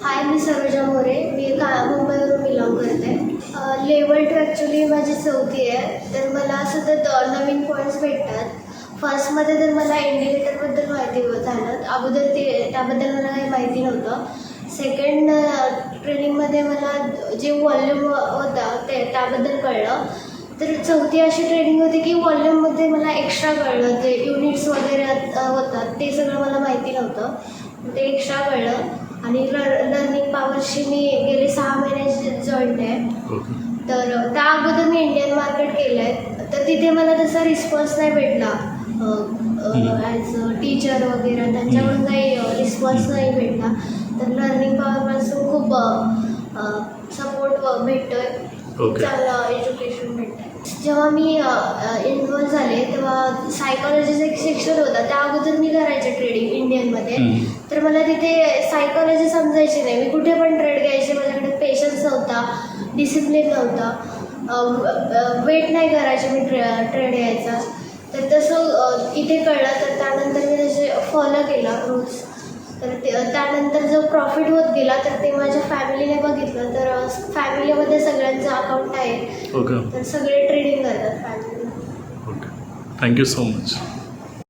हाय, मी सरोजा मोरे. मी मुंबईवरून बिलॉंग करते. Level 2 actually माझी 4थी आहे. तर मला सतत नवीन पॉईंट्स भेटतात. फर्स्टमध्ये तर मला इंडिकेटरबद्दल माहिती झालं. अगोदर त्याबद्दल मला काही माहिती नव्हतं. सेकंड ट्रेनिंगमध्ये मला जे व्हॉल्यूम होता त्याबद्दल कळलं. तर 4थी अशी ट्रेनिंग होती की व्हॉल्यूममध्ये मला एक्स्ट्रा कळलं. जे युनिट्स वगैरे होतात ते सगळं मला माहिती नव्हतं. ते एक्स्ट्रा कळलं. आणि लर्निंग पॉवरशी मी गेले 6 महिने जॉईंट आहे. तर त्या अगोदर मी इंडियन मार्केट केलं आहे. तर तिथे मला तसा रिस्पॉन्स नाही भेटला. ॲज टीचर वगैरे त्यांच्याकडून काही रिस्पॉन्स नाही भेटला. तर लर्निंग पॉवरपासून खूप सपोर्ट भेटतो आहे. चांगलं एज्युकेशन भेटतं आहे. जेव्हा मी इन्व्हॉल्व झाले तेव्हा सायकॉलॉजीचं एक सेक्शन होता. त्या अगोदर मी करायचे ट्रेडिंग इंडियनमध्ये. तर मला तिथे सायकॉलॉजी समजायची नाही. मी कुठे पण ट्रेड घ्यायचे. माझ्याकडे पेशन्स नव्हता, डिसिप्लिन नव्हता. वेट नाही करायचे मी ट्रेड घ्यायचा. तर तसं इथे कळलं. तर त्यानंतर मी तसे फॉलो केला रूल्स. तर त्यानंतर जो प्रॉफिट होत गेला तर ते माझ्या फॅमिलीने बघितलं. तर फॅमिलीमध्ये सगळ्यांचं अकाउंट आहे. तर सगळे ट्रेडिंग करतात फॅमिली. Thank you so much.